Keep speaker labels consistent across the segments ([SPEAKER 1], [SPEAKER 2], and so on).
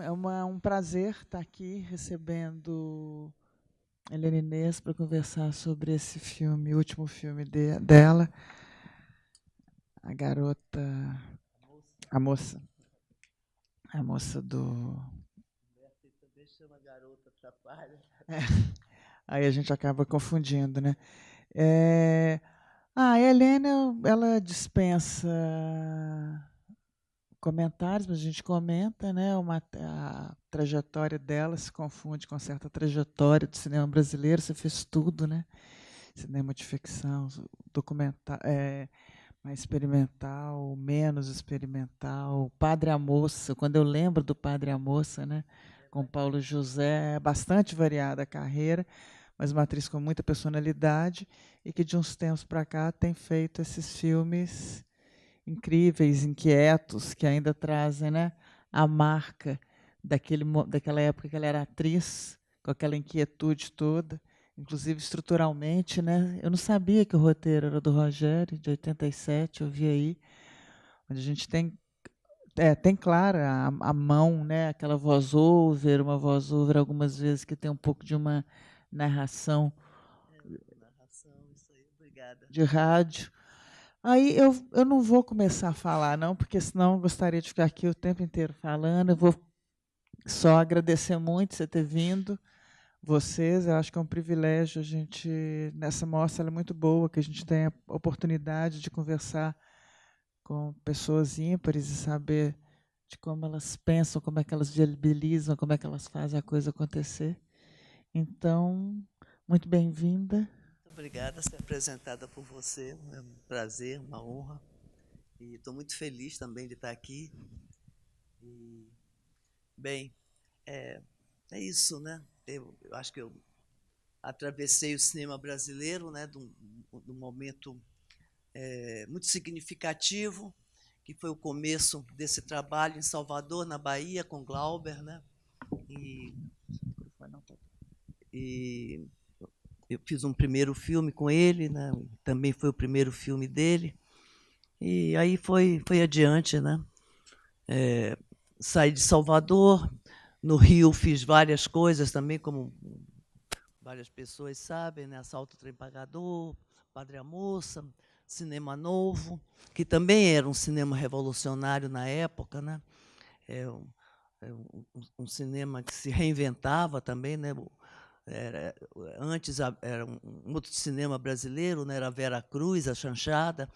[SPEAKER 1] um prazer estar aqui recebendo Helena Inês para conversar sobre esse filme, o último filme dela, a garota, a moça, a moça do...
[SPEAKER 2] Também chama garota atrapalha.
[SPEAKER 1] Aí a gente acaba confundindo, né? A Helena, ela dispensa comentários, mas a gente comenta, né? A trajetória dela se confunde com certa trajetória do cinema brasileiro. Você fez tudo, né? Cinema de ficção, documental, mais experimental, menos experimental. Padre a Moça, quando eu lembro do Padre a Moça, né? Com Paulo José, é bastante variada a carreira, mas uma atriz com muita personalidade e que de uns tempos para cá tem feito esses filmes incríveis, inquietos, que ainda trazem, né, a marca daquela época que ela era atriz, com aquela inquietude toda, inclusive estruturalmente, né? Eu não sabia que o roteiro era do Rogério, de 87, eu vi aí, onde a gente tem clara a mão, né? Aquela voz-over, uma voz-over algumas vezes que tem um pouco de uma narração
[SPEAKER 2] Narração, isso aí, obrigada.
[SPEAKER 1] de rádio. Aí eu não vou começar a falar, não, porque senão eu gostaria de ficar aqui o tempo inteiro falando. Eu vou só agradecer muito você ter vindo, vocês. Eu acho que é um privilégio a gente, nessa mostra, ela é muito boa, que a gente tenha a oportunidade de conversar com pessoas ímpares e saber de como elas pensam, como é que elas viabilizam, como é que elas fazem a coisa acontecer. Então, muito bem-vinda.
[SPEAKER 2] Muito obrigada por ser apresentada por você. É um prazer, uma honra. E estou muito feliz também de estar aqui. E, bem, é isso, né? Eu acho que eu atravessei o cinema brasileiro, né, de um momento muito significativo, que foi o começo desse trabalho em Salvador, na Bahia, com Glauber, né? E eu fiz um primeiro filme com ele, né? Também foi o primeiro filme dele. E aí foi adiante, né? Saí de Salvador, no Rio fiz várias coisas também, como várias pessoas sabem, né? Assalto ao Trem Pagador, Padre a Moça, Cinema Novo, que também era um cinema revolucionário na época, né? Um cinema que se reinventava também, né? Antes era um outro cinema brasileiro, né? Era a Vera Cruz, a Chanchada,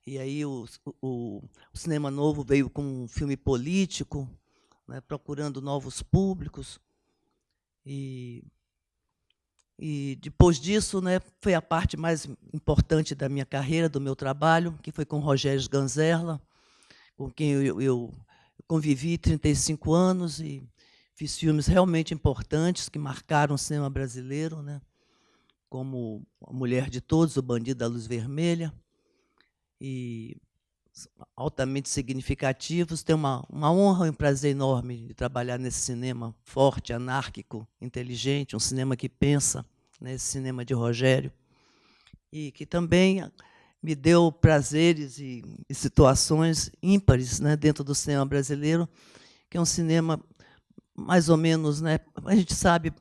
[SPEAKER 2] e aí o Cinema Novo veio com um filme político, né? Procurando novos públicos. E depois disso, né, foi a parte mais importante da minha carreira, do meu trabalho, que foi com Rogério Ganzerla, com quem eu convivi 35 anos e fiz filmes realmente importantes que marcaram o cinema brasileiro, né, como A Mulher de Todos, O Bandido da Luz Vermelha, e altamente significativos. Tenho uma honra e um prazer enorme de trabalhar nesse cinema forte, anárquico, inteligente, um cinema que pensa, né, esse cinema de Rogério, e que também me deu prazeres e situações ímpares, né, dentro do cinema brasileiro, que é um cinema mais ou menos, né, a gente sabe,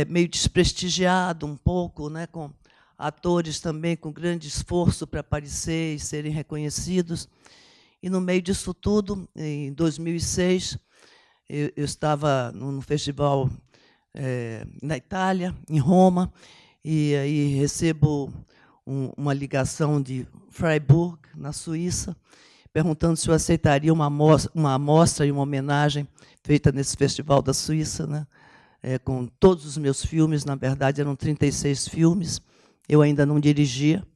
[SPEAKER 2] meio desprestigiado um pouco, né, com atores também com grande esforço para aparecer e serem reconhecidos. E, no meio disso tudo, em 2006, eu estava num festival na Itália, em Roma, e aí recebo uma ligação de Freiburg, na Suíça, perguntando se eu aceitaria uma amostra e uma homenagem feita nesse festival da Suíça, né, com todos os meus filmes. Na verdade, eram 36 filmes. Eu ainda não dirigia,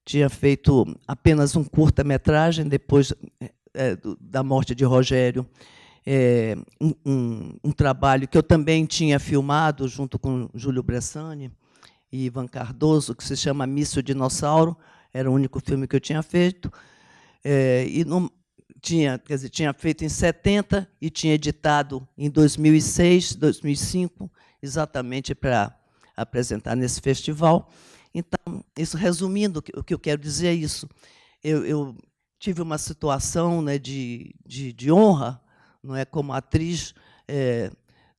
[SPEAKER 2] tinha feito apenas um curta-metragem depois da morte de Rogério, um trabalho que eu também tinha filmado junto com Júlio Bressani e Ivan Cardoso, que se chama Míssil Dinossauro, era o único filme que eu tinha feito, e não, tinha feito em 70 e tinha editado em 2006, 2005, exatamente para apresentar nesse festival. Então, isso, resumindo, o que eu quero dizer é isso. Eu tive uma situação, né, de honra, não é, como atriz,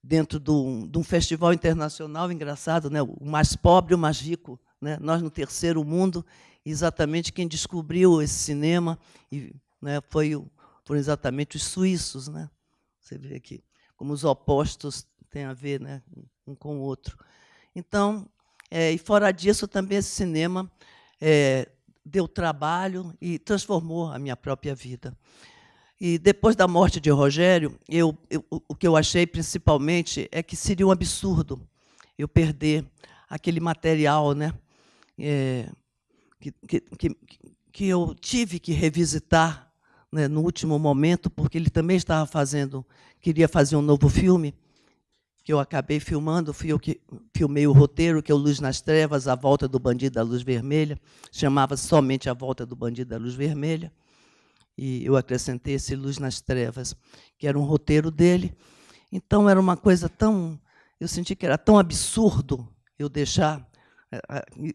[SPEAKER 2] dentro de um festival internacional, engraçado, né? O mais pobre e o mais rico, né? Nós, no terceiro mundo, exatamente quem descobriu esse cinema, né, foram exatamente os suíços. Né? Você vê aqui como os opostos têm a ver, né, um com o outro. Então, e fora disso, também esse cinema deu trabalho e transformou a minha própria vida. E depois da morte de Rogério, o que eu achei principalmente é que seria um absurdo eu perder aquele material, né, que eu tive que revisitar, né, no último momento, porque ele também queria fazer um novo filme, que eu acabei filmando. Fui eu que filmei o roteiro, que é o Luz nas Trevas, A Volta do Bandido da Luz Vermelha. Chamava-se somente A Volta do Bandido da Luz Vermelha. E eu acrescentei esse Luz nas Trevas, que era um roteiro dele. Então, era uma coisa tão... Eu senti que era tão absurdo eu deixar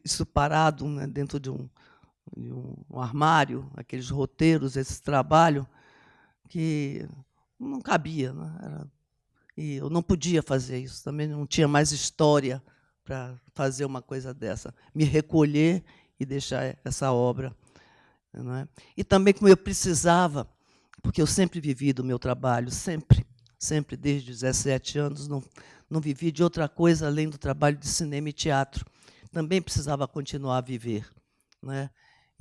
[SPEAKER 2] isso parado, né, dentro de um armário, aqueles roteiros, esse trabalho, que não cabia. Né? E eu não podia fazer isso, também não tinha mais história para fazer uma coisa dessa. Me recolher e deixar essa obra. Não é? E também, como eu precisava, porque eu sempre vivi do meu trabalho, sempre, desde os 17 anos, não vivi de outra coisa além do trabalho de cinema e teatro. Também precisava continuar a viver, né?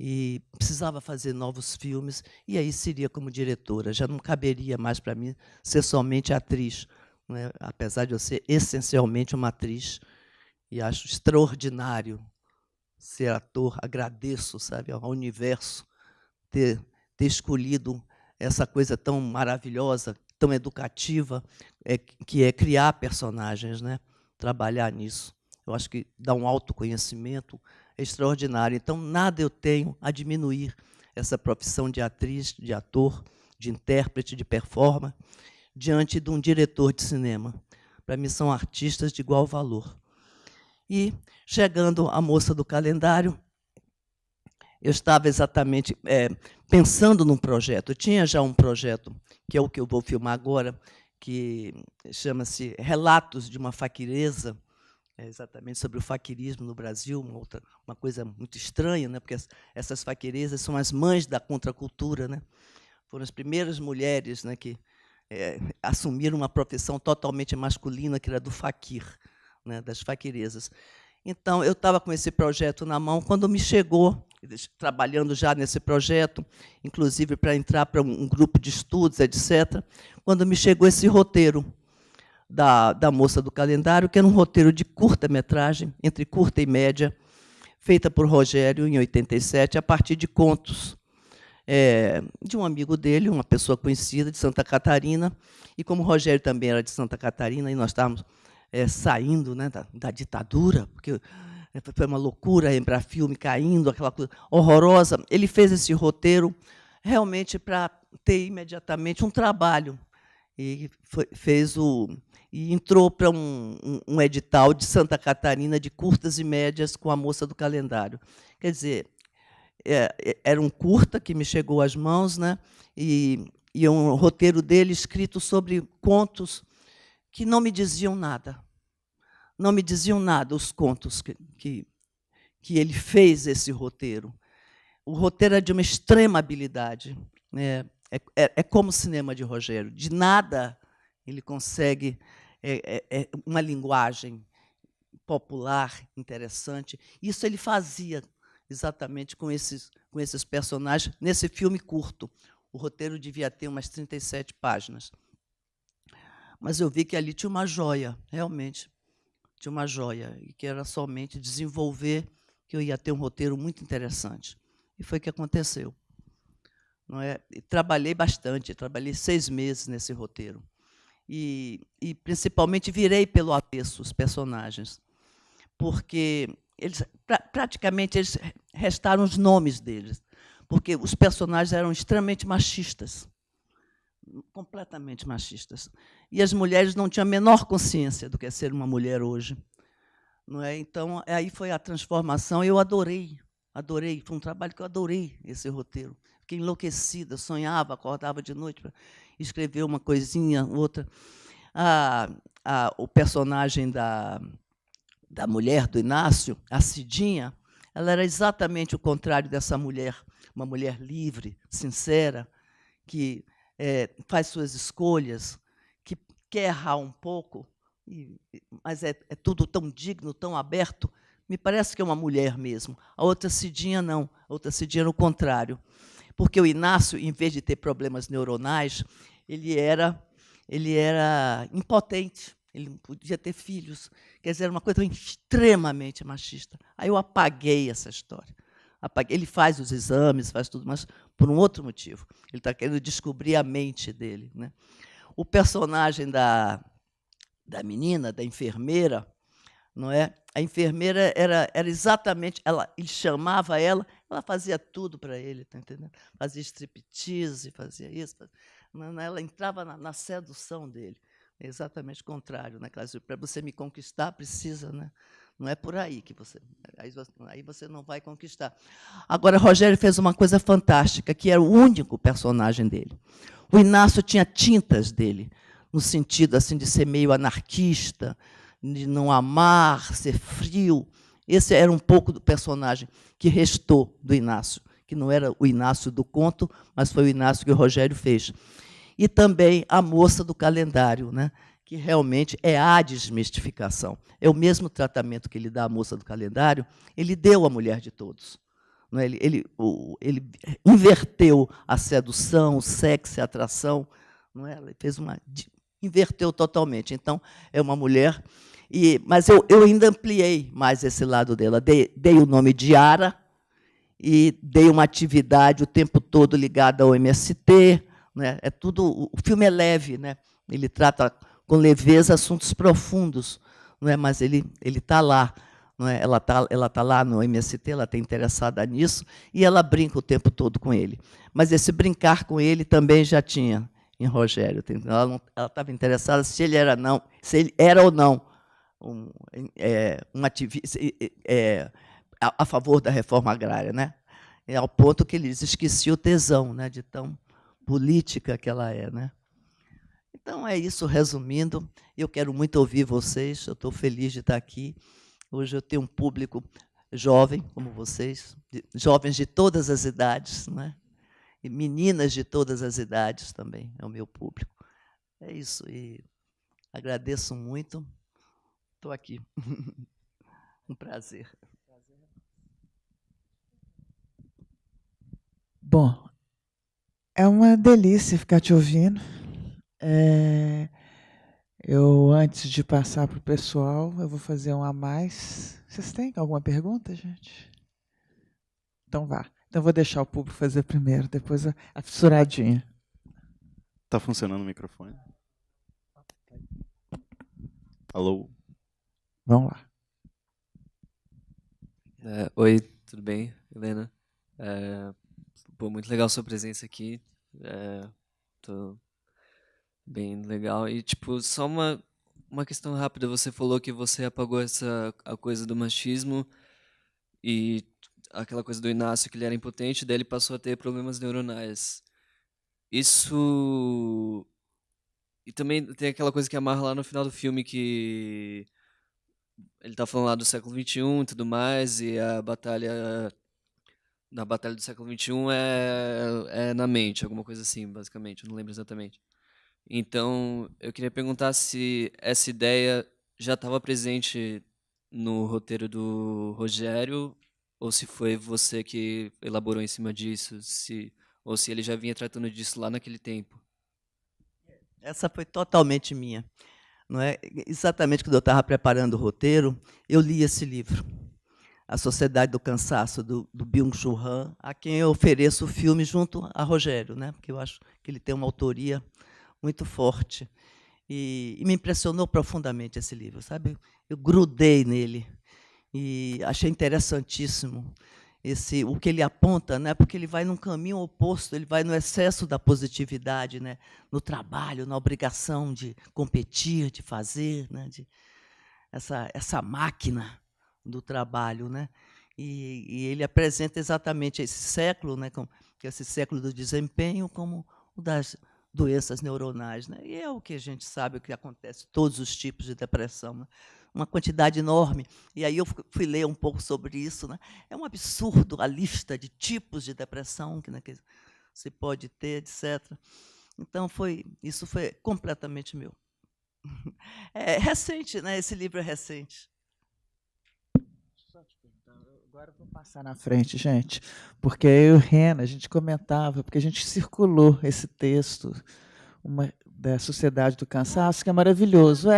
[SPEAKER 2] E precisava fazer novos filmes, e aí seria como diretora. Já não caberia mais para mim ser somente atriz, né? Apesar de eu ser essencialmente uma atriz, e acho extraordinário ser ator. Agradeço, sabe, ao universo ter escolhido essa coisa tão maravilhosa, tão educativa, que é criar personagens, né? Trabalhar nisso. Eu acho que dá um autoconhecimento extraordinário. Então, nada eu tenho a diminuir essa profissão de atriz, de ator, de intérprete, de performer, diante de um diretor de cinema. Para mim, são artistas de igual valor. E, chegando à Moça do Calendário, eu estava exatamente pensando num projeto. Eu tinha já um projeto, que é o que eu vou filmar agora, que chama-se Relatos de uma Faquireza, exatamente sobre o faquirismo no Brasil, uma coisa muito estranha, né? Porque essas faquirezas são as mães da contracultura, né? Foram as primeiras mulheres, né, que assumiram uma profissão totalmente masculina, que era do faquir, né, das faquirezas. Então, eu estava com esse projeto na mão, quando me chegou, trabalhando já nesse projeto, inclusive para entrar para um grupo de estudos, etc., quando me chegou esse roteiro da Moça do Calendário, que era um roteiro de curta-metragem, entre curta e média, feita por Rogério, em 87, a partir de contos de um amigo dele, uma pessoa conhecida, de Santa Catarina. E como o Rogério também era de Santa Catarina, e nós estávamos saindo, né, da ditadura, porque foi uma loucura, a Embrafilme caindo, aquela coisa horrorosa, ele fez esse roteiro realmente para ter imediatamente um trabalho. E e entrou para um edital de Santa Catarina de curtas e médias com A Moça do Calendário. Quer dizer, era um curta que me chegou às mãos, né? E um roteiro dele escrito sobre contos que não me diziam nada. Não me diziam nada os contos que ele fez esse roteiro. O roteiro é de uma extrema habilidade, né? É como o cinema de Rogério. De nada ele consegue uma linguagem popular, interessante. Isso ele fazia exatamente com esses personagens, nesse filme curto. O roteiro devia ter umas 37 páginas. Mas eu vi que ali tinha uma joia, realmente. Tinha uma joia, e que era somente desenvolver, que eu ia ter um roteiro muito interessante. E foi o que aconteceu. Não é? E trabalhei bastante, trabalhei 6 meses nesse roteiro. E principalmente, virei pelo avesso os personagens, porque praticamente eles restaram os nomes deles, porque os personagens eram extremamente machistas, completamente machistas. E as mulheres não tinham a menor consciência do que é ser uma mulher hoje. Não é? Então, aí foi a transformação, eu adorei. Foi um trabalho que eu adorei, esse roteiro. Fiquei enlouquecida, sonhava, acordava de noite para escrever uma coisinha, outra. O personagem da mulher do Inácio, a Cidinha, ela era exatamente o contrário dessa mulher, uma mulher livre, sincera, que faz suas escolhas, que quer errar um pouco, mas é tudo tão digno, tão aberto. Me parece que é uma mulher mesmo. A outra Cidinha, não. A outra Cidinha era o contrário. Porque o Inácio, em vez de ter problemas neuronais, ele era impotente, ele não podia ter filhos. Quer dizer, era uma coisa extremamente machista. Aí eu apaguei essa história. Ele faz os exames, faz tudo, mas por um outro motivo. Ele está querendo descobrir a mente dele, né? O personagem da menina, da enfermeira, não é? A enfermeira era exatamente, ele chamava ela fazia tudo para ele, tá entendendo? Fazia striptease, fazia isso. Ela entrava na sedução dele. É exatamente o contrário, né? Para você me conquistar, precisa, né? Não é por aí que aí você não vai conquistar. Agora, Rogério fez uma coisa fantástica, que era o único personagem dele. O Inácio tinha tintas dele, no sentido assim de ser meio anarquista, de não amar, ser frio. Esse era um pouco do personagem que restou do Inácio, que não era o Inácio do conto, mas foi o Inácio que o Rogério fez. E também a moça do calendário, né? Que realmente é a desmistificação. É o mesmo tratamento que ele dá à moça do calendário, ele deu à mulher de todos. Não é? Ele inverteu a sedução, o sexo, a atração. Não é? Ele fez inverteu totalmente. Então, é uma mulher. Mas eu ainda ampliei mais esse lado dela. Dei o nome de Ara e dei uma atividade o tempo todo ligada ao MST. Né? É tudo, o filme é leve, né? Ele trata com leveza assuntos profundos, não é? Mas ele está lá. Não é? Ela tá lá no MST, ela está interessada nisso, e ela brinca o tempo todo com ele. Mas esse brincar com ele também já tinha em Rogério. Ela estava interessada se ele era ou não um ativista a favor da reforma agrária, né? Ao ponto que eles esqueciam o tesão, né, de tão política que ela é, né? Então é isso, resumindo. Eu quero muito ouvir vocês. Eu estou feliz de estar aqui. Hoje eu tenho um público jovem, como vocês, jovens de todas as idades, né? E meninas de todas as idades também é o meu público. É isso, e agradeço muito. Estou aqui. Um prazer.
[SPEAKER 1] Bom, é uma delícia ficar te ouvindo. Eu, antes de passar para o pessoal, eu vou fazer um a mais. Vocês têm alguma pergunta, gente? Então vá. Então vou deixar o público fazer primeiro, depois a fissuradinha.
[SPEAKER 3] Está funcionando o microfone? Alô?
[SPEAKER 1] Vamos lá.
[SPEAKER 4] Oi, tudo bem, Helena? Muito legal sua presença aqui. Tô bem legal. E, tipo, só uma questão rápida. Você falou que você apagou a coisa do machismo e aquela coisa do Inácio, que ele era impotente, daí ele passou a ter problemas neuronais. Isso... E também tem aquela coisa que amarra lá no final do filme, que ele tá falando lá do século XXI e tudo mais, e a batalha... Na batalha do século XXI é na mente, alguma coisa assim, basicamente. Eu não lembro exatamente. Então, eu queria perguntar se essa ideia já estava presente no roteiro do Rogério, ou se foi você que elaborou em cima disso, ou se ele já vinha tratando disso lá naquele tempo.
[SPEAKER 2] Essa foi totalmente minha. Não é? Exatamente quando eu estava preparando o roteiro, eu li esse livro, A Sociedade do Cansaço, do Byung-Chul Han, a quem eu ofereço o filme junto a Rogério, né? Porque eu acho que ele tem uma autoria muito forte. E me impressionou profundamente esse livro, sabe? Eu grudei nele e achei interessantíssimo o que ele aponta, né? Porque ele vai num caminho oposto, ele vai no excesso da positividade, né? No trabalho, na obrigação de competir, de fazer, né? Essa máquina do trabalho, né? E ele apresenta exatamente esse século, né? Que é esse século do desempenho, como o doenças neuronais, né? E é o que a gente sabe, o que acontece, todos os tipos de depressão, né? Uma quantidade enorme. E aí eu fui ler um pouco sobre isso, né? É um absurdo a lista de tipos de depressão que, né, que se pode ter, etc. Então, isso foi completamente meu. É recente, né? Esse livro é recente.
[SPEAKER 1] Agora eu vou passar na frente, gente, porque eu e o Rena, a gente comentava, porque a gente circulou esse texto da Sociedade do Cansaço, que é maravilhoso,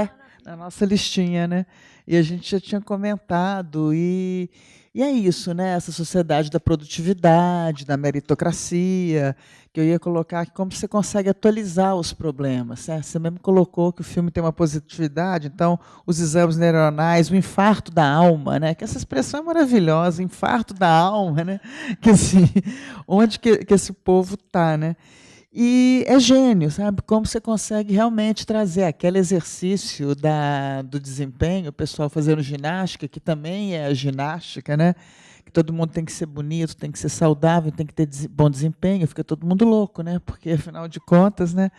[SPEAKER 1] na nossa listinha, né? E a gente já tinha comentado, e é isso, né? Essa sociedade da produtividade, da meritocracia, que eu ia colocar aqui como você consegue atualizar os problemas. Né? Você mesmo colocou que o filme tem uma positividade, então os exames neuronais, o infarto da alma, né? Que essa expressão é maravilhosa, infarto da alma, né? Que assim, onde que esse povo está, né? E é gênio, sabe? Como você consegue realmente trazer aquele exercício do desempenho, o pessoal fazendo ginástica, que também é a ginástica, né? Que todo mundo tem que ser bonito, tem que ser saudável, tem que ter bom desempenho, fica todo mundo louco, né? Porque, afinal de contas, né,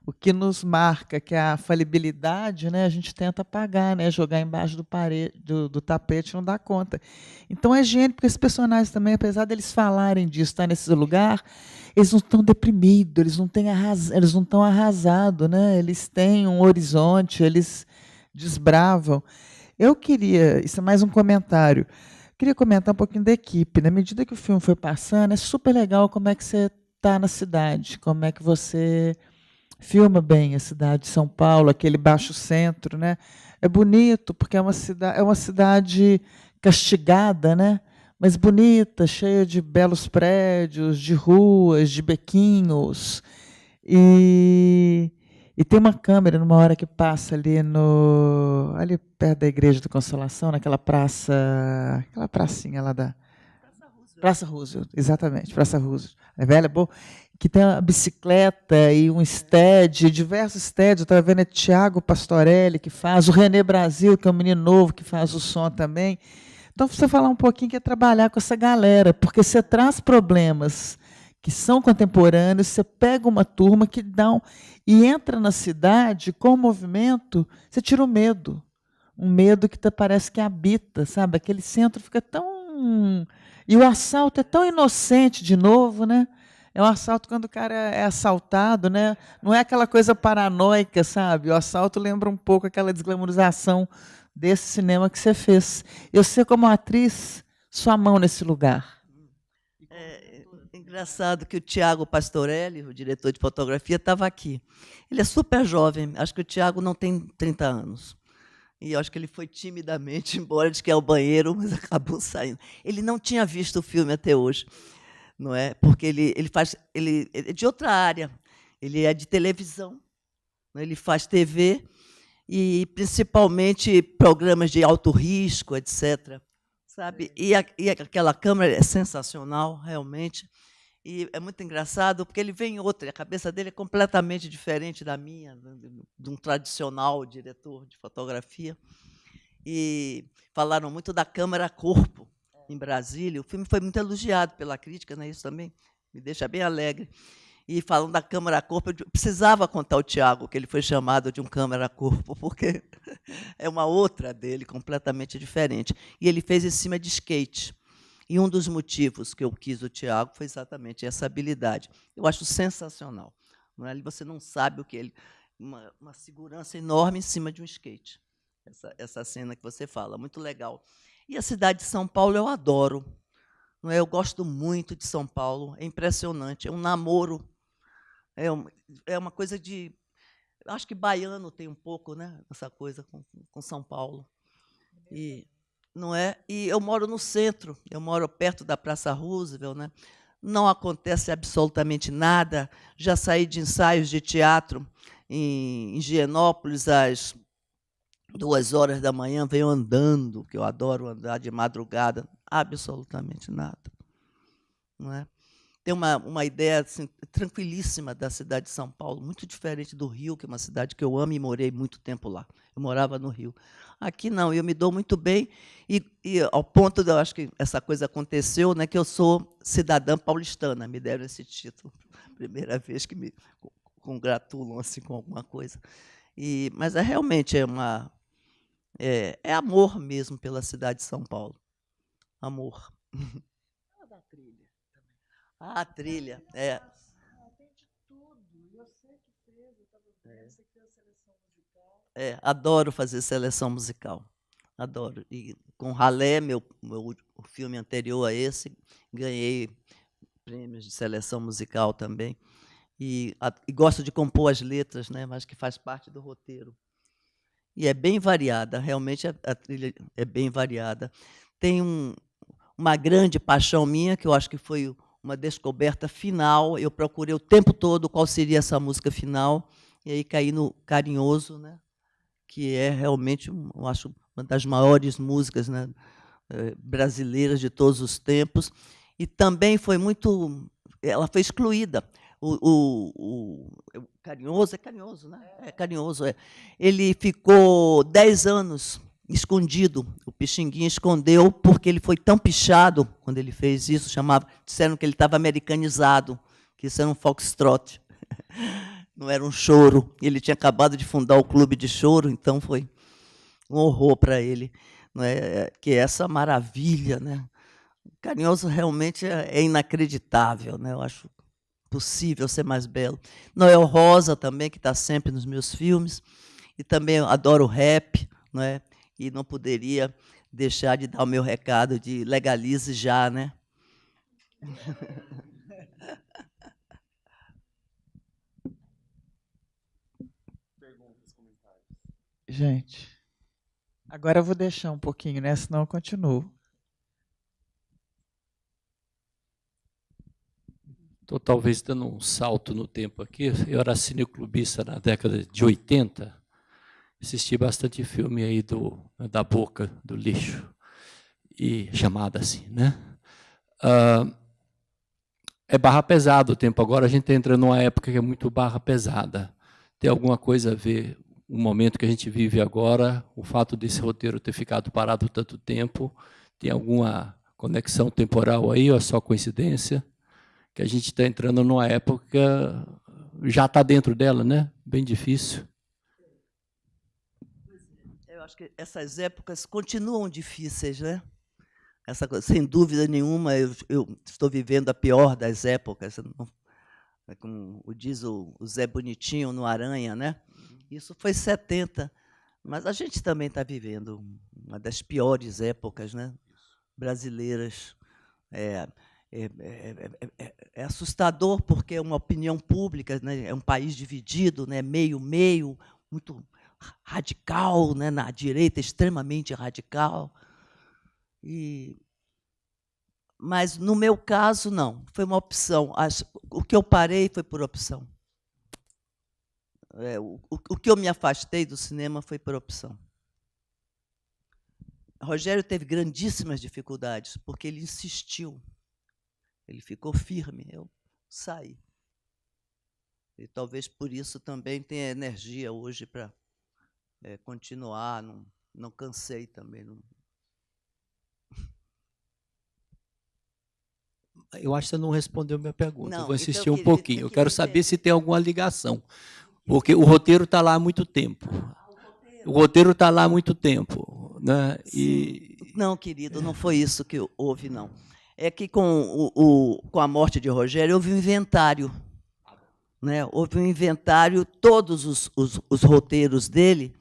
[SPEAKER 1] o que nos marca, que é a falibilidade, né, a gente tenta apagar, né, jogar embaixo do tapete, não dá conta. Então é gênio, porque esses personagens também, apesar deles falarem disso, estar nesse lugar, eles não estão deprimidos, eles não estão arrasados, né? Eles têm um horizonte, eles desbravam. Eu queria, isso é mais um comentário, queria comentar um pouquinho da equipe. Na medida que o filme foi passando, é super legal como é que você está na cidade, como é que você filma bem a cidade de São Paulo, aquele baixo centro, né? É bonito, porque é uma cidade castigada, né? Mas bonita, cheia de belos prédios, de ruas, de bequinhos. E tem uma câmera numa hora que passa ali perto da Igreja da Consolação, naquela praça, aquela pracinha lá da Praça Roosevelt, exatamente, Praça Roosevelt. É velha, boa, que tem uma bicicleta e um stead, diversos steads. Eu estava vendo, é Tiago Pastorelli que faz, o René Brasil, que é um menino novo que faz o som também. Então, você falar um pouquinho que é trabalhar com essa galera, porque você traz problemas que são contemporâneos, você pega uma turma que e entra na cidade com o movimento, você tira o medo. Um medo que parece que habita, sabe? Aquele centro fica tão... E o assalto é tão inocente de novo, né? É um assalto quando o cara é assaltado, né? Não é aquela coisa paranoica, sabe? O assalto lembra um pouco aquela desglamorização desse cinema que você fez. Eu sei, como atriz, sua mão nesse lugar.
[SPEAKER 2] É engraçado que o Tiago Pastorelli, o diretor de fotografia, estava aqui. Ele é super jovem, acho que o Tiago não tem 30 anos. E eu acho que ele foi timidamente embora, disse que é ao banheiro, mas acabou saindo. Ele não tinha visto o filme até hoje, não é? Porque ele é de outra área. Ele é de televisão, né? Ele faz TV e principalmente programas de alto risco, etc. Sabe? E aquela câmera é sensacional, realmente. E é muito engraçado, porque ele vem outra, a cabeça dele é completamente diferente da minha, de um tradicional diretor de fotografia. E falaram muito da câmera corpo em Brasília. O filme foi muito elogiado pela crítica, né? Isso também me deixa bem alegre. E falando da câmera corpo, eu precisava contar ao Tiago que ele foi chamado de um câmera corpo, porque é uma outra dele, completamente diferente. E ele fez em cima de skate. E um dos motivos que eu quis o Tiago foi exatamente essa habilidade. Eu acho sensacional. Não é? Você não sabe o que ele... Uma segurança enorme em cima de um skate. Essa cena que você fala, muito legal. E a cidade de São Paulo eu adoro. Não é? Eu gosto muito de São Paulo, é impressionante. É um namoro. É uma coisa de... Acho que baiano tem um pouco, né, essa coisa com São Paulo. Não é? E eu moro no centro, eu moro perto da Praça Roosevelt, né? Não acontece absolutamente nada. Já saí de ensaios de teatro em Higienópolis às 2h da manhã, venho andando, que eu adoro andar de madrugada, absolutamente nada. Não é? Tem uma ideia assim, tranquilíssima da cidade de São Paulo, muito diferente do Rio, que é uma cidade que eu amo e morei muito tempo lá. Eu morava no Rio. Aqui não, eu me dou muito bem, e ao ponto de eu acho que essa coisa aconteceu, né, que eu sou cidadã paulistana, me deram esse título, primeira vez que me congratulam assim com alguma coisa. Mas realmente é amor mesmo pela cidade de São Paulo. Amor.
[SPEAKER 1] Da trilha também.
[SPEAKER 2] A trilha,
[SPEAKER 1] Tem de tudo. Eu sei que fez, eu estava vendo, você fez a seleção musical.
[SPEAKER 2] adoro fazer seleção musical. Adoro. E com Ralé, o filme anterior a esse, ganhei prêmios de seleção musical também. E gosto de compor as letras, né, mas que faz parte do roteiro. E é bem variada, realmente a trilha é bem variada. Tem uma grande paixão minha, que eu acho que foi uma descoberta final. Eu procurei o tempo todo qual seria essa música final, e aí caí no Carinhoso, né, que é realmente, eu acho, uma das maiores músicas, né, brasileiras de todos os tempos. E também foi muito... Ela foi excluída. O Carinhoso, é Carinhoso, né? É Carinhoso, é. Ele ficou 10 anos escondido. O Pixinguinha escondeu porque ele foi tão pichado quando ele fez isso, disseram que ele estava americanizado, que isso era um foxtrot, não era um choro. Ele tinha acabado de fundar o clube de choro, então foi um horror para ele, não é? Que é essa maravilha, né? Carinhoso realmente é inacreditável, né? Eu acho possível ser mais belo. Noel Rosa também, que está sempre nos meus filmes, e também adoro rap, não é? E não poderia deixar de dar o meu recado de legalize já, né?
[SPEAKER 1] Gente, agora eu vou deixar um pouquinho, né? Senão eu continuo.
[SPEAKER 5] Estou talvez dando um salto no tempo aqui. Eu era cineclubista na década de 80. Assisti bastante filme aí da boca do lixo, e chamada assim, né? É barra pesada o tempo agora. A gente está entrando numa época que é muito barra pesada. Tem alguma coisa a ver o momento que a gente vive agora, o fato desse roteiro ter ficado parado tanto tempo? Tem alguma conexão temporal aí, ou é só coincidência? Que a gente está entrando numa época, já está dentro dela, né? Bem difícil.
[SPEAKER 2] Eu acho que essas épocas continuam difíceis, né? Essa coisa, sem dúvida nenhuma, eu estou vivendo a pior das épocas, como diz o Zé Bonitinho no Aranha, né? Isso foi 70, mas a gente também está vivendo uma das piores épocas, né, brasileiras. É assustador, porque é uma opinião pública, né, é um país dividido, né, meio, muito radical, né, na direita, extremamente radical. Mas, no meu caso, não. Foi uma opção. O que eu parei foi por opção. O que eu me afastei do cinema foi por opção. Rogério teve grandíssimas dificuldades, porque ele insistiu. Ele ficou firme. Eu saí. E talvez por isso também tenha energia hoje para continuar. Não cansei também.
[SPEAKER 5] Eu acho que você não respondeu a minha pergunta.
[SPEAKER 2] Não,
[SPEAKER 5] eu vou
[SPEAKER 2] então
[SPEAKER 5] insistir um pouquinho. Eu quero saber
[SPEAKER 2] entender.
[SPEAKER 5] se tem alguma ligação. Porque o roteiro está lá há muito tempo. O roteiro está lá há muito tempo, né?
[SPEAKER 2] Não, querido, não foi isso que houve, não. É que com a morte de Rogério houve um inventário. Né? Houve um inventário, todos os roteiros dele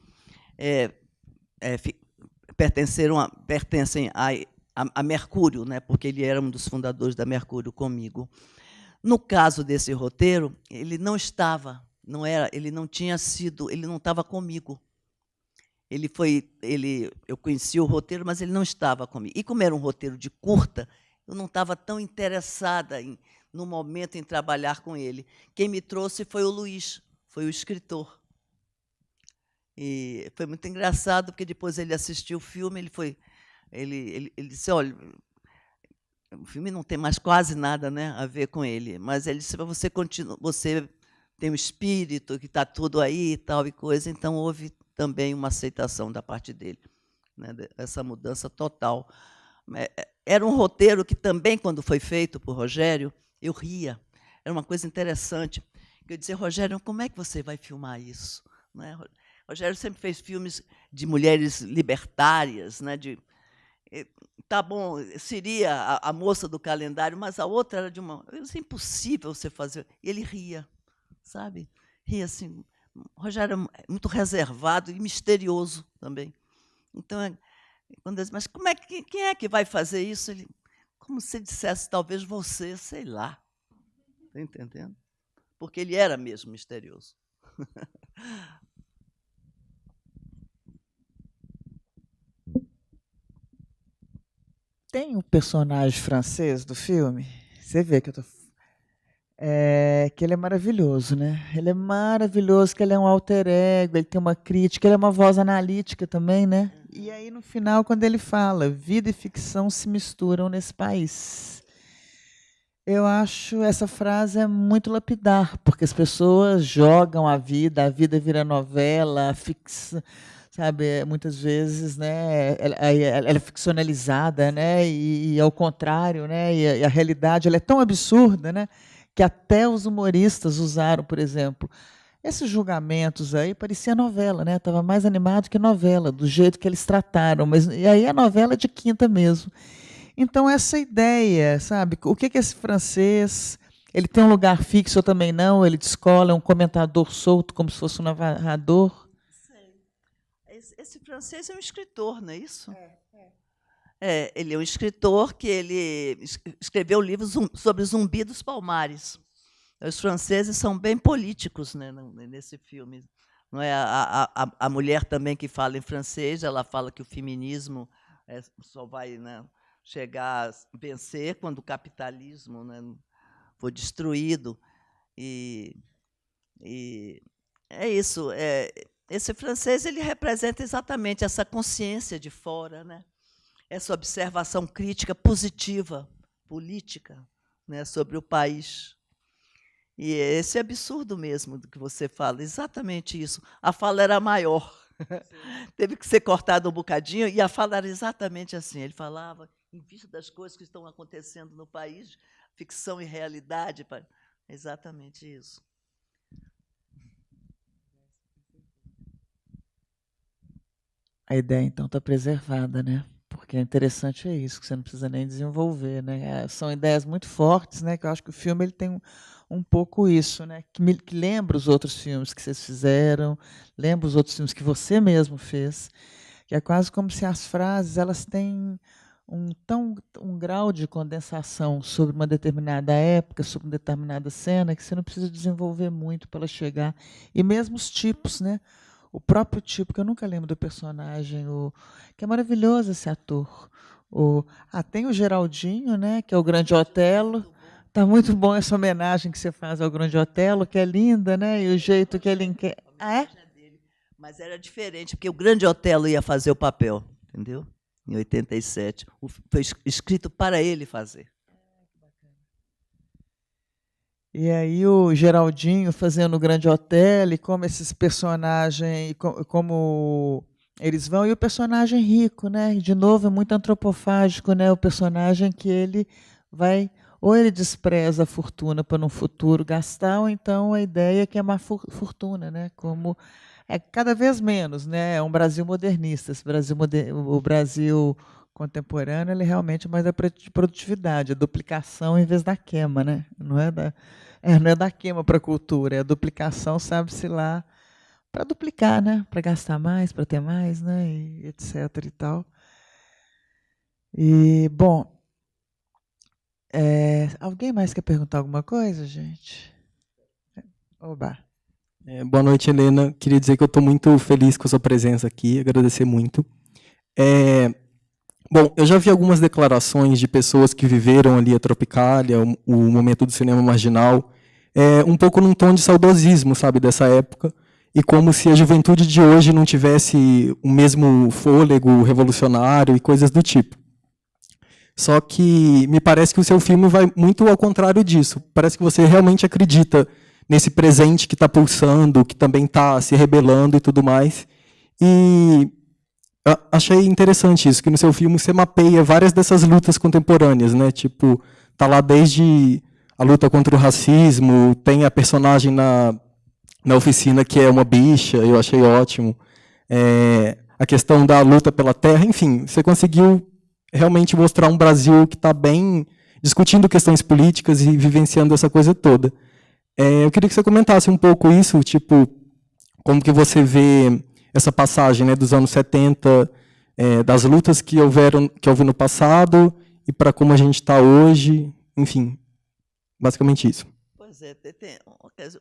[SPEAKER 2] pertencem a Mercúrio, né? Porque ele era um dos fundadores da Mercúrio comigo. No caso desse roteiro, ele não estava, ele não tinha sido, ele não estava comigo. Eu conheci o roteiro, mas ele não estava comigo. E como era um roteiro de curta, eu não estava tão interessada no momento em trabalhar com ele. Quem me trouxe foi o Luiz, foi o escritor. E foi muito engraçado, porque depois ele assistiu o filme, ele disse, olha, o filme não tem mais quase nada, né, a ver com ele, mas ele disse, você tem um espírito, que está tudo aí e tal e coisa, então houve também uma aceitação da parte dele, né, essa mudança total. Era um roteiro que também, quando foi feito por Rogério, eu ria. Era uma coisa interessante, que eu dizia, Rogério, como é que você vai filmar isso? Né? Rogério sempre fez filmes de mulheres libertárias, né? Tá bom, seria a moça do calendário, mas a outra era de uma... É impossível você fazer. E ele ria, sabe? Ria assim. Rogério é muito reservado e misterioso também. Então, quando eu disse, mas quem é que vai fazer isso? Ele, como se dissesse, talvez você, sei lá. Está entendendo? Porque ele era mesmo misterioso.
[SPEAKER 1] Tem um personagem francês do filme, você vê que eu tô. Que ele é maravilhoso, né? Ele é maravilhoso, que ele é um alter ego, ele tem uma crítica, ele é uma voz analítica também, né? E aí, no final, quando ele fala, vida e ficção se misturam nesse país. Eu acho essa frase é muito lapidar, porque as pessoas jogam a vida vira novela, ficção, sabe? Muitas vezes, né? Ela é ficcionalizada, né? E ao contrário, né? E a realidade ela é tão absurda, né? Que até os humoristas usaram, por exemplo, esses julgamentos aí parecia novela, né? Estava mais animado que novela, do jeito que eles trataram, mas e aí a novela é de quinta mesmo. Então essa ideia, sabe? O que é esse francês? Ele tem um lugar fixo ou também não? Ele descola, é um comentador solto, como se fosse um narrador?
[SPEAKER 2] Sei. Esse francês é um escritor, não é isso? Ele é um escritor que ele escreveu livros sobre Zumbi dos Palmares. Os franceses são bem políticos, né, nesse filme. Não é? A mulher também que fala em francês, ela fala que o feminismo só vai, né, chegar a vencer quando o capitalismo, né, for destruído. E é isso. Esse francês ele representa exatamente essa consciência de fora, né? Essa observação crítica positiva, política, né, sobre o país. E esse absurdo mesmo do que você fala, exatamente isso. A fala era maior. Teve que ser cortada um bocadinho, e a fala era exatamente assim. Ele falava, em vista das coisas que estão acontecendo no país, ficção e realidade. Exatamente isso.
[SPEAKER 1] A ideia, então, está preservada, né? Porque é interessante isso, que você não precisa nem desenvolver, né? São ideias muito fortes, né? Que eu acho que o filme ele tem um pouco isso, né? Que lembra os outros filmes que vocês fizeram, lembra os outros filmes que você mesmo fez, que é quase como se as frases elas têm um grau de condensação sobre uma determinada época, sobre uma determinada cena, que você não precisa desenvolver muito para ela chegar. E mesmo os tipos, né? O próprio tipo, que eu nunca lembro do personagem, que é maravilhoso esse ator. Tem o Geraldinho, né, que é o Grande Otelo. Está muito bom essa homenagem que você faz ao Grande Otelo, que é linda, né? E o jeito que ele quer.
[SPEAKER 2] Mas era diferente, porque o Grande Otelo ia fazer o papel, entendeu? Em 87. Foi escrito para ele fazer.
[SPEAKER 1] E aí o Geraldinho fazendo o Grande Otelo, e como esses personagens, como eles vão, e o personagem rico, né? De novo, é muito antropofágico, né? O personagem que ele vai, ou ele despreza a fortuna para no futuro gastar, ou então a ideia é que é uma fortuna, né? Como é cada vez menos, né? É um Brasil modernista. O Brasil contemporâneo ele realmente é mais da produtividade, a duplicação em vez da queima, né? Não é da queima para a cultura, é a duplicação, sabe-se lá, para duplicar, né? Para gastar mais, para ter mais, né? E etc. e tal. E, bom, alguém mais quer perguntar alguma coisa, gente? Oba.
[SPEAKER 6] Boa noite, Helena. Queria dizer que eu estou muito feliz com a sua presença aqui, agradecer muito. Bom, eu já vi algumas declarações de pessoas que viveram ali a Tropicália, o momento do cinema marginal, um pouco num tom de saudosismo, sabe, dessa época, e como se a juventude de hoje não tivesse o mesmo fôlego revolucionário e coisas do tipo. Só que me parece que o seu filme vai muito ao contrário disso. Parece que você realmente acredita nesse presente que está pulsando, que também está se rebelando e tudo mais. E achei interessante isso, que no seu filme você mapeia várias dessas lutas contemporâneas, né? Tipo, tá lá desde a luta contra o racismo, tem a personagem na oficina que é uma bicha, eu achei ótimo. A questão da luta pela terra, enfim, você conseguiu realmente mostrar um Brasil que está bem discutindo questões políticas e vivenciando essa coisa toda. Eu queria que você comentasse um pouco isso, tipo, como que você vê essa passagem, né, dos anos 70, das lutas que houve no passado e para como a gente está hoje, enfim, basicamente isso.
[SPEAKER 2] Pois é, tem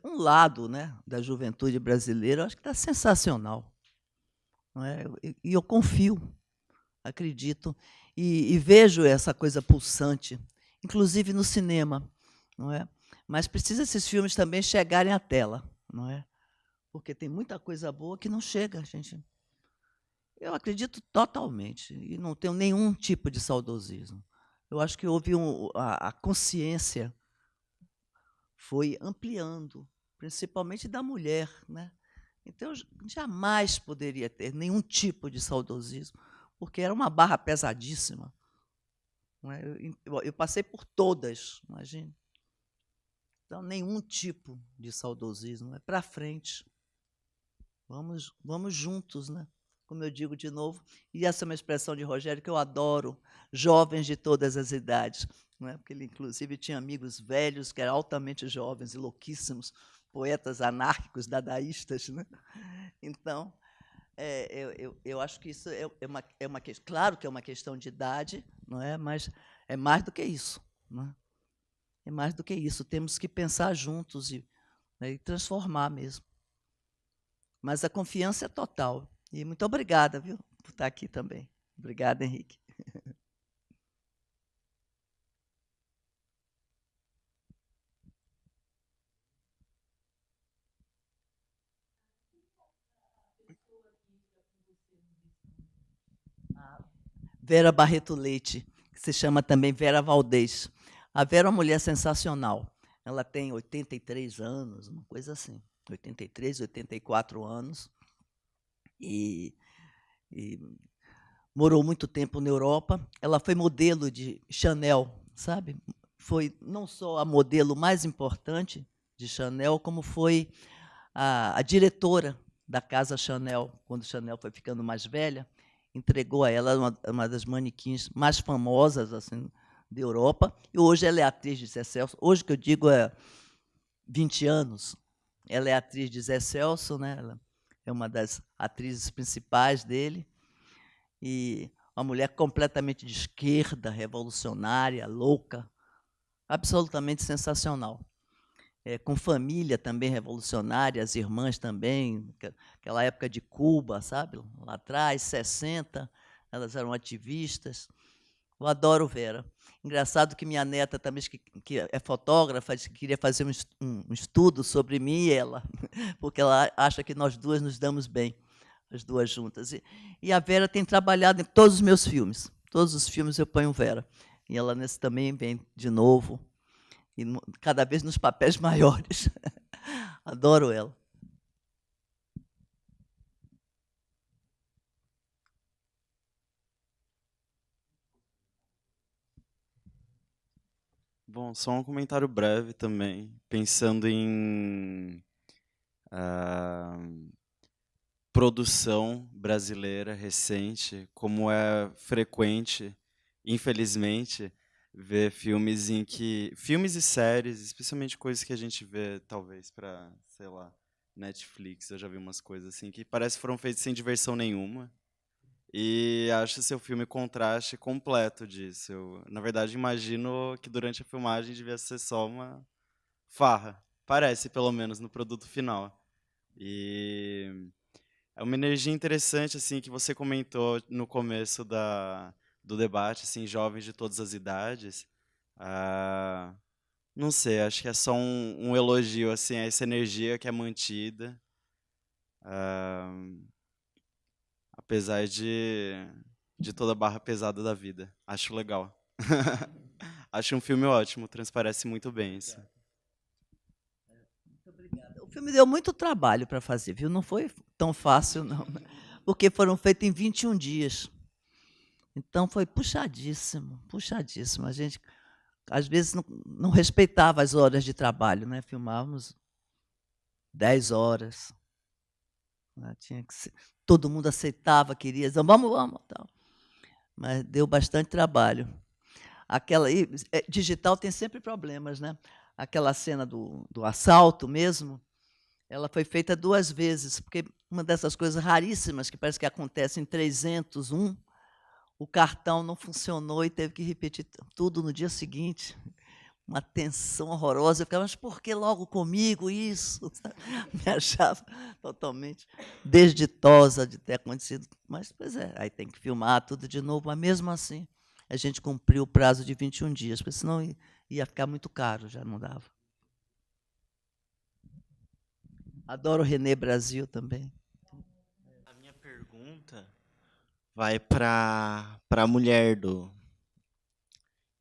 [SPEAKER 2] um lado, né, da juventude brasileira, eu acho que está sensacional. Não é? E eu confio, acredito, e vejo essa coisa pulsante, inclusive no cinema, não é? Mas precisa esses filmes também chegarem à tela, não é? Porque tem muita coisa boa que não chega, gente. Eu acredito totalmente, e não tenho nenhum tipo de saudosismo. Eu acho que houve a consciência foi ampliando, principalmente da mulher, né? Então, eu jamais poderia ter nenhum tipo de saudosismo, porque era uma barra pesadíssima. Não é? Eu passei por todas, imagine. Então, nenhum tipo de saudosismo. É para frente. Vamos juntos, né? Como eu digo de novo, e essa é uma expressão de Rogério que eu adoro, jovens de todas as idades. Não é? Porque ele, inclusive, tinha amigos velhos que eram altamente jovens e louquíssimos, poetas anárquicos, dadaístas. Né? Então, eu acho que isso é uma questão. Claro que é uma questão de idade, não é? Mas é mais do que isso. Não é? É mais do que isso. Temos que pensar juntos né, e transformar mesmo. Mas a confiança é total. E muito obrigada, viu, por estar aqui também. Obrigada, Henrique. Vera Barreto Leite, que se chama também Vera Valdez. A Vera é uma mulher sensacional. Ela tem 83 anos, uma coisa assim, 83, 84 anos, e morou muito tempo na Europa. Ela foi modelo de Chanel, sabe? Foi não só a modelo mais importante de Chanel, como foi a diretora da casa Chanel, quando Chanel foi ficando mais velha, entregou a ela uma das manequins mais famosas assim, da Europa, e hoje ela é atriz de Zé Celso. Hoje, que eu digo, 20 anos, ela é atriz de Zé Celso, né? Ela é uma das atrizes principais dele, e uma mulher completamente de esquerda, revolucionária, louca, absolutamente sensacional. Com família também revolucionária, as irmãs também, aquela época de Cuba, sabe? Lá atrás, 60, elas eram ativistas. Eu adoro Vera. Engraçado que minha neta também, que é fotógrafa, disse que queria fazer um estudo sobre mim e ela, porque ela acha que nós duas nos damos bem, as duas juntas. E a Vera tem trabalhado em todos os meus filmes. Todos os filmes eu ponho Vera. E ela nesse também vem de novo, e cada vez nos papéis maiores. Adoro ela.
[SPEAKER 3] Bom, só um comentário breve também, pensando em produção brasileira recente, como é frequente, infelizmente, ver filmes em que filmes e séries, especialmente coisas que a gente vê talvez para, sei lá, Netflix, eu já vi umas coisas assim que parece que foram feitas sem diversão nenhuma. E acho seu filme contraste completo disso. Eu, na verdade, imagino que durante a filmagem devia ser só uma farra. Parece, pelo menos, no produto final. E é uma energia interessante assim que você comentou no começo do debate, assim, jovens de todas as idades. Não sei, acho que é só um elogio assim, a essa energia que é mantida. Apesar de toda a barra pesada da vida. Acho legal. Acho um filme ótimo, transparece muito bem isso.
[SPEAKER 2] Muito obrigada. O filme deu muito trabalho para fazer, viu? Não foi tão fácil, não. Porque foram feitos em 21 dias. Então, foi puxadíssimo, puxadíssimo. A gente às vezes, não respeitava as horas de trabalho, né? Filmávamos 10 horas. Né? Tinha que ser, todo mundo aceitava, queria, dizer, vamos, tal. Mas deu bastante trabalho. Digital tem sempre problemas, né? Aquela cena do assalto mesmo, ela foi feita 2 vezes, porque uma dessas coisas raríssimas que parece que acontece em 301, o cartão não funcionou e teve que repetir tudo no dia seguinte. Uma tensão horrorosa. Eu ficava, mas por que logo comigo isso? Me achava totalmente desditosa de ter acontecido. Mas, pois é, aí tem que filmar tudo de novo. Mas, mesmo assim, a gente cumpriu o prazo de 21 dias, porque senão ia ficar muito caro, já não dava. Adoro o René Brasil também.
[SPEAKER 7] A minha pergunta vai para a mulher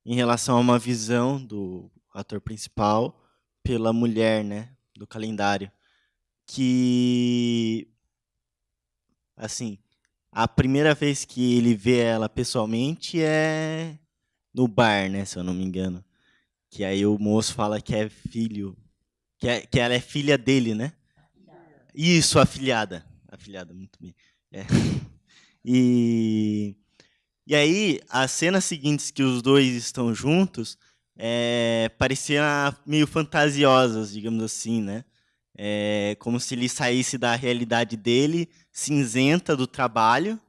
[SPEAKER 7] em relação a uma visão do ator principal pela mulher, né, do calendário, que assim, a primeira vez que ele vê ela pessoalmente é no bar, né, se eu não me engano, que aí o moço fala que é filho, que ela é filha dele, né? Isso, afilhada, muito bem. É. E aí, as cenas seguintes que os dois estão juntos pareciam meio fantasiosas, digamos assim, né? Como se ele saísse da realidade dele, cinzenta do trabalho,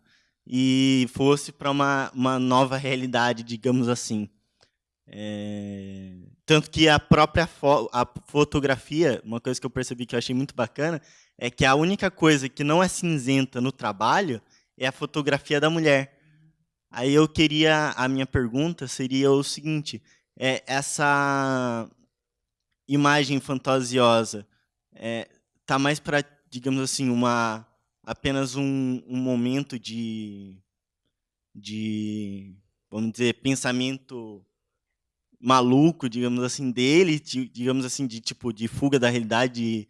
[SPEAKER 7] e fosse para uma nova realidade, digamos assim. Tanto que a própria a fotografia, uma coisa que eu percebi que eu achei muito bacana, é que a única coisa que não é cinzenta no trabalho é a fotografia da mulher. Aí a minha pergunta seria o seguinte: essa imagem fantasiosa tá mais para, digamos assim, apenas um momento de, vamos dizer, pensamento maluco, digamos assim, dele, digamos assim, de fuga da realidade,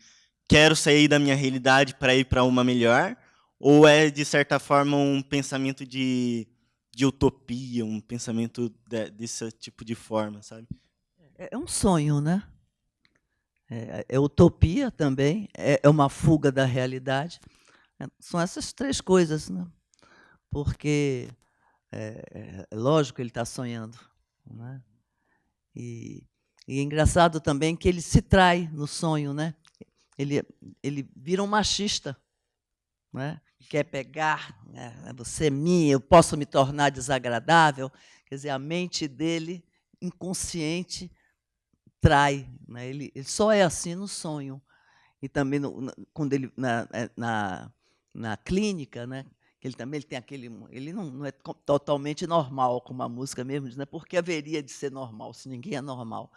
[SPEAKER 7] quero sair da minha realidade para ir para uma melhor, ou é, de certa forma, um pensamento de utopia, um pensamento desse tipo de forma, sabe?
[SPEAKER 2] É um sonho, né? É utopia também, é uma fuga da realidade. São essas 3 coisas, né? Porque é lógico que ele está sonhando, né? E é engraçado também que ele se trai no sonho, né? Ele vira um machista, né? Quer pegar, né? Você é minha, eu posso me tornar desagradável. Quer dizer, a mente dele, inconsciente, trai, né? Ele só é assim no sonho. E também quando ele na clínica, né? Ele também tem aquele, ele não é totalmente normal, como a música mesmo diz, né? Porque haveria de ser normal se ninguém é normal.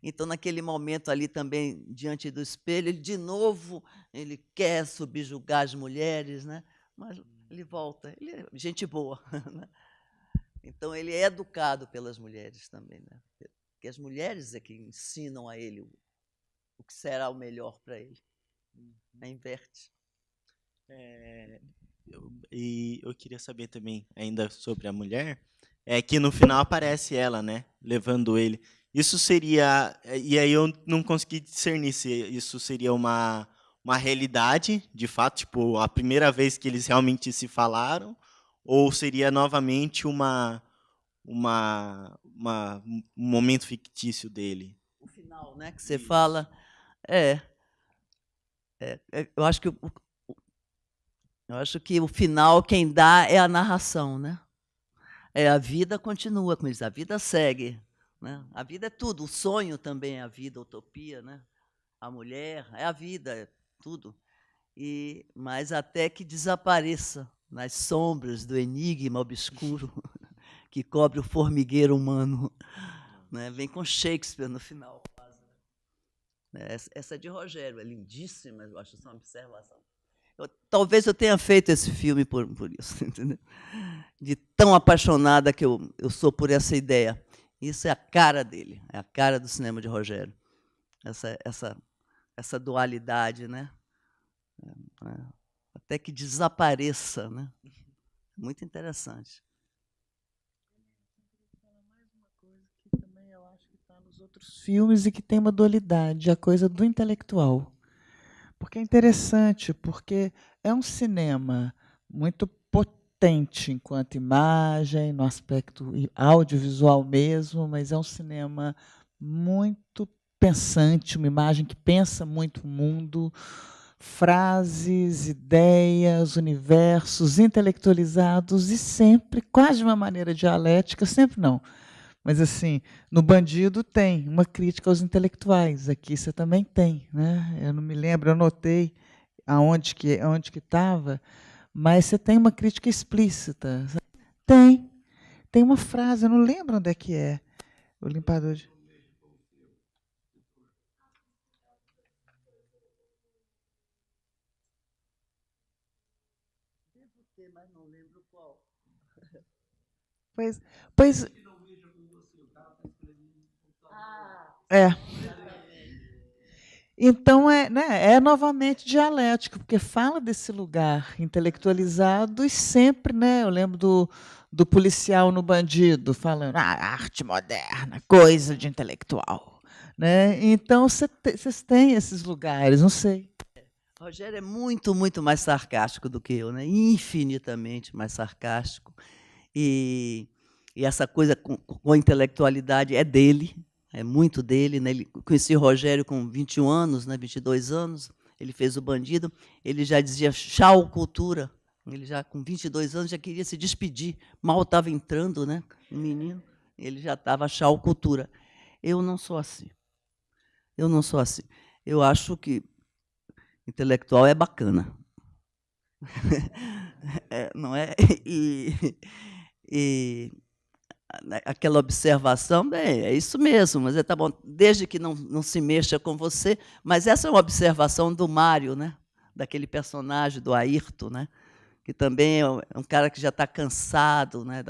[SPEAKER 2] Então, naquele momento ali também, diante do espelho, ele de novo ele quer subjugar as mulheres, né? Mas ele volta, ele é gente boa. Né? Então, ele é educado pelas mulheres também, né? Porque as mulheres é que ensinam a ele o que será o melhor para ele. Inverte.
[SPEAKER 7] E eu queria saber também, ainda sobre a mulher, que no final aparece ela, né, levando ele. Isso seria, e aí eu não consegui discernir se isso seria uma realidade, de fato, tipo, a primeira vez que eles realmente se falaram, ou seria novamente um momento fictício dele.
[SPEAKER 2] O final, né, que você fala, eu acho que o final quem dá é a narração, né? A vida continua, como eles, a vida segue, né? A vida é tudo, o sonho também é a vida, a utopia, né? A mulher é a vida, é tudo. Mas até que desapareça nas sombras do enigma obscuro que cobre o formigueiro humano, né? Vem com Shakespeare no final. Essa é de Rogério, é lindíssima, eu acho só uma observação. Talvez eu tenha feito esse filme por isso, entendeu? De tão apaixonada que eu sou por essa ideia. Isso é a cara dele, é a cara do cinema de Rogério. Essa dualidade, né? Até que desapareça, né? Muito interessante.
[SPEAKER 1] Mais uma coisa que também eu acho outros filmes e que tem uma dualidade, a coisa do intelectual. Porque é interessante, porque é um cinema muito potente enquanto imagem, no aspecto audiovisual mesmo, mas é um cinema muito pensante, uma imagem que pensa muito o mundo, frases, ideias, universos intelectualizados e sempre, quase de uma maneira dialética, sempre não. Mas assim, no Bandido tem uma crítica aos intelectuais, aqui você também tem, né? Eu não me lembro, eu anotei aonde que estava, mas você tem uma crítica explícita. Tem uma frase, eu não lembro onde é que é. O limpador de... Pois, pois é. Então, né, é novamente dialético, porque fala desse lugar intelectualizado e sempre, né, eu lembro do policial no Bandido, falando arte moderna, coisa de intelectual. Né? Então, vocês têm esses lugares, não sei.
[SPEAKER 2] Rogério é muito, muito mais sarcástico do que eu, né? Infinitamente mais sarcástico. E essa coisa com a intelectualidade é dele, é muito dele. Né? Conheci o Rogério com 21 anos, né? 22 anos, ele fez O Bandido, ele já dizia tchau, cultura. Ele já, com 22 anos, já queria se despedir. Mal estava entrando, né? Um menino, ele já estava tchau, cultura. Eu não sou assim. Eu não sou assim. Eu acho que intelectual é bacana. Não é? E aquela observação, bem, é isso mesmo, mas tá bom, desde que não se mexa com você, mas essa é uma observação do Mário, né? Daquele personagem do Ayrton, né? Que também é um cara que já está cansado, né?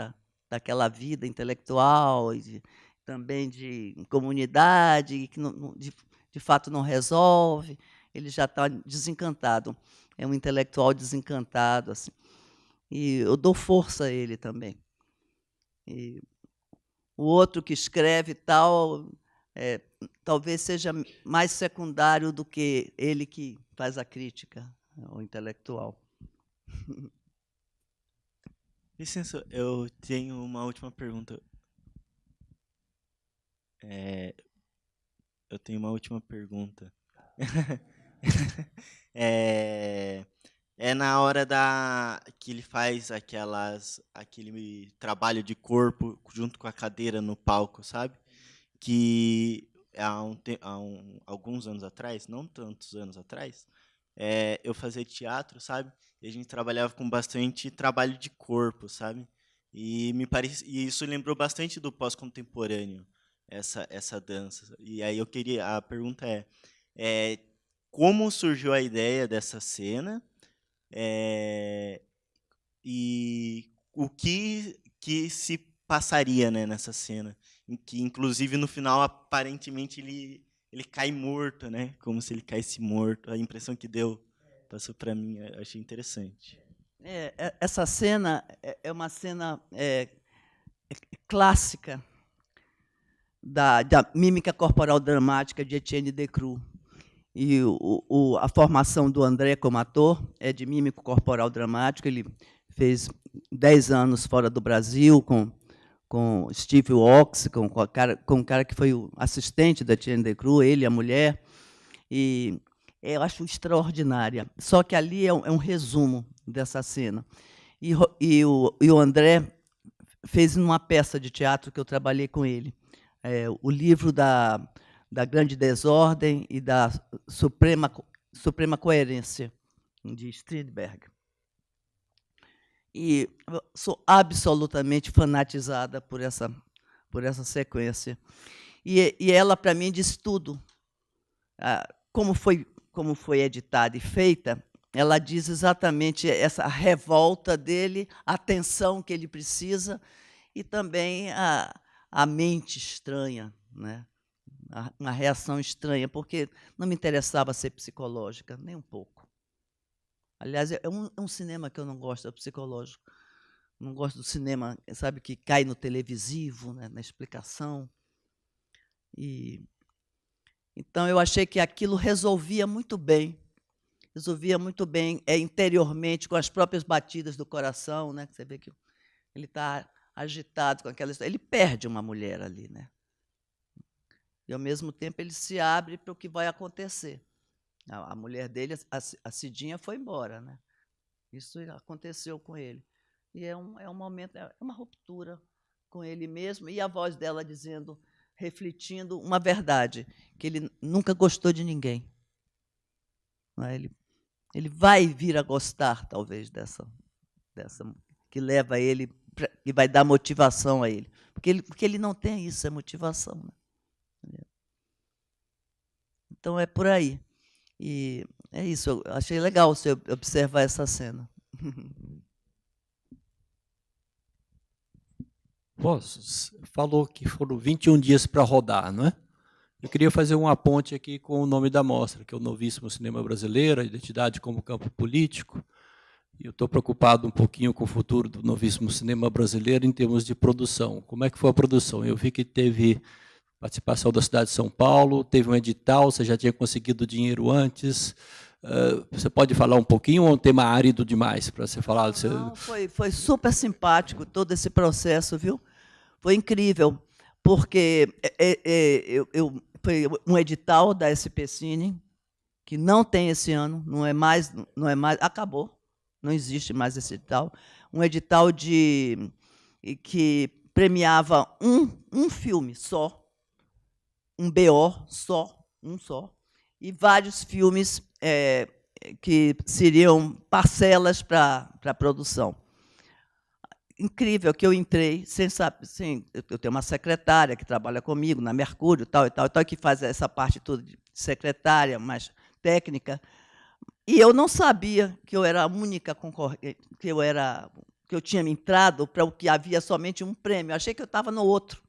[SPEAKER 2] Daquela vida intelectual, e também de comunidade, que de fato não resolve, ele já está desencantado, é um intelectual desencantado, assim. E eu dou força a ele também. E o outro que escreve tal, talvez seja mais secundário do que ele que faz a crítica, o intelectual.
[SPEAKER 7] Licença, eu tenho uma última pergunta. Eu tenho uma última pergunta. É na hora que ele faz aquele trabalho de corpo junto com a cadeira no palco, sabe? Que alguns anos atrás, não tantos anos atrás, eu fazia teatro, sabe? E a gente trabalhava com bastante trabalho de corpo, sabe? E isso lembrou bastante do pós-contemporâneo, essa dança. E aí a pergunta é como surgiu a ideia dessa cena? E o que se passaria, né, nessa cena, em que inclusive no final aparentemente ele cai morto, né, como se ele caísse morto. A impressão que passou para mim, eu achei interessante.
[SPEAKER 2] Essa cena é uma cena clássica da mímica corporal dramática de Etienne Decroux. E a formação do André como ator é de mímico corporal dramático. Ele fez 10 anos fora do Brasil com Steve Ox, com um cara que foi o assistente da Etienne Decroux, ele e a mulher. E eu acho extraordinária. Só que ali é um resumo dessa cena. E o André fez numa peça de teatro que eu trabalhei com ele. O livro da Grande Desordem e da Suprema Coerência, de Strindberg. E sou absolutamente fanatizada por essa sequência. E ela, para mim, diz tudo. Como foi editada e feita, ela diz exatamente essa revolta dele, a atenção que ele precisa e também a mente estranha, né? Uma reação estranha, porque não me interessava ser psicológica, nem um pouco. Aliás, é um cinema que eu não gosto, é psicológico. Não gosto do cinema, sabe, que cai no televisivo, né, na explicação. Então, eu achei que aquilo resolvia muito bem interiormente, com as próprias batidas do coração, né? Você vê que ele está agitado com aquela história. Ele perde uma mulher ali, né? E, ao mesmo tempo, ele se abre para o que vai acontecer. A mulher dele, a Cidinha, foi embora, né? Isso aconteceu com ele. E é um momento, é uma ruptura com ele mesmo, e a voz dela dizendo, refletindo uma verdade, que ele nunca gostou de ninguém. Ele vai vir a gostar, talvez, dessa que leva ele, que vai dar motivação a ele. Porque ele não tem isso, é motivação. Né? Então, é por aí. E é isso, eu achei legal você observar essa cena.
[SPEAKER 5] Você falou que foram 21 dias para rodar, não é? Eu queria fazer uma ponte aqui com o nome da mostra, que é o Novíssimo Cinema Brasileiro, a identidade como campo político. E eu estou preocupado um pouquinho com o futuro do Novíssimo Cinema Brasileiro em termos de produção. Como é que foi a produção? Eu vi que teve participação da cidade de São Paulo, teve um edital, você já tinha conseguido dinheiro antes. Você pode falar um pouquinho ou é um tema árido demais para você falar?
[SPEAKER 2] Não, foi super simpático todo esse processo, viu? Foi incrível, porque foi um edital da SP Cine, que não tem esse ano, não é mais, acabou, não existe mais esse edital. Um edital que premiava um filme só, um BO só, um só, e vários filmes que seriam parcelas para a produção. Incrível que eu entrei sem saber. Eu tenho uma secretária que trabalha comigo na Mercúrio, tal, que faz essa parte toda de secretária, mais técnica, e eu não sabia que eu era a única concorrente, que eu tinha entrado para o que havia somente um prêmio. Eu achei que eu estava no outro,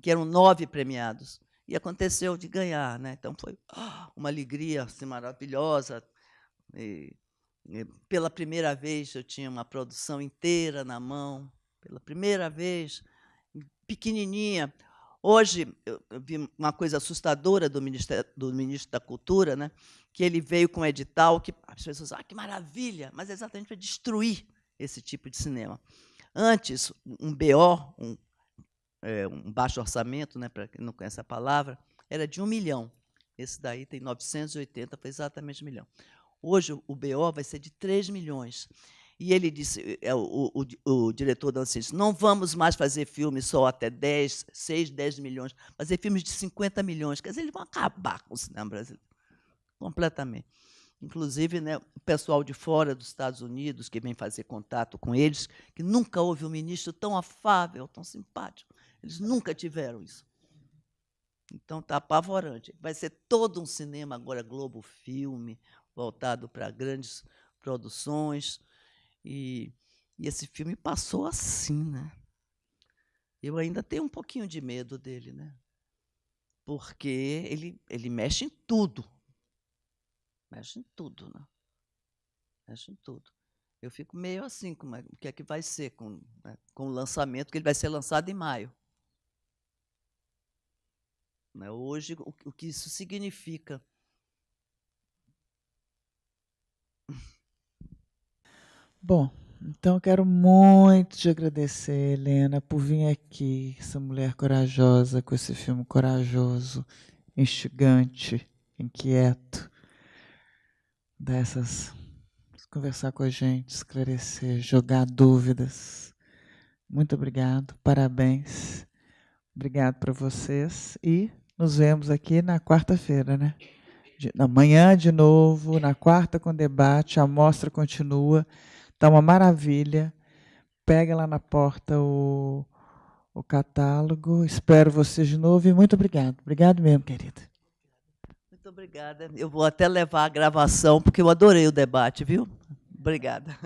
[SPEAKER 2] que eram 9 premiados. E aconteceu de ganhar, né? Então foi uma alegria assim, maravilhosa. E pela primeira vez eu tinha uma produção inteira na mão, pela primeira vez, pequenininha. Hoje eu vi uma coisa assustadora do ministro da Cultura, né? Que ele veio com um edital que as pessoas que maravilha, mas é exatamente para destruir esse tipo de cinema. Antes, um BO, um baixo orçamento, né, para quem não conhece a palavra, era de 1 milhão. Esse daí tem 980, foi exatamente 1 milhão. Hoje, o BO vai ser de 3 milhões. E ele disse, o diretor da Ancine disse, não vamos mais fazer filmes só até 6, 10 milhões, fazer filmes de 50 milhões. Quer dizer, eles vão acabar com o cinema brasileiro, completamente. Inclusive, né, o pessoal de fora dos Estados Unidos, que vem fazer contato com eles, que nunca houve um ministro tão afável, tão simpático. Eles nunca tiveram isso. Então, está apavorante. Vai ser todo um cinema agora, Globo Filme, voltado para grandes produções. E esse filme passou assim, né? Eu ainda tenho um pouquinho de medo dele, né? Porque ele mexe em tudo. Mexe em tudo, né? Mexe em tudo. Eu fico meio assim, o que é que vai ser com o lançamento, que ele vai ser lançado em maio. Hoje, o que isso significa?
[SPEAKER 1] Bom, então eu quero muito te agradecer, Helena, por vir aqui, essa mulher corajosa, com esse filme corajoso, instigante, inquieto, conversar com a gente, esclarecer, jogar dúvidas. Muito obrigado, parabéns. Obrigado para vocês e nos vemos aqui na quarta-feira, né? Amanhã de novo, na quarta com debate, a mostra continua. Está uma maravilha. Pega lá na porta o catálogo. Espero vocês de novo e muito obrigado. Obrigado mesmo, querida.
[SPEAKER 2] Muito obrigada. Eu vou até levar a gravação, porque eu adorei o debate, viu? Obrigada.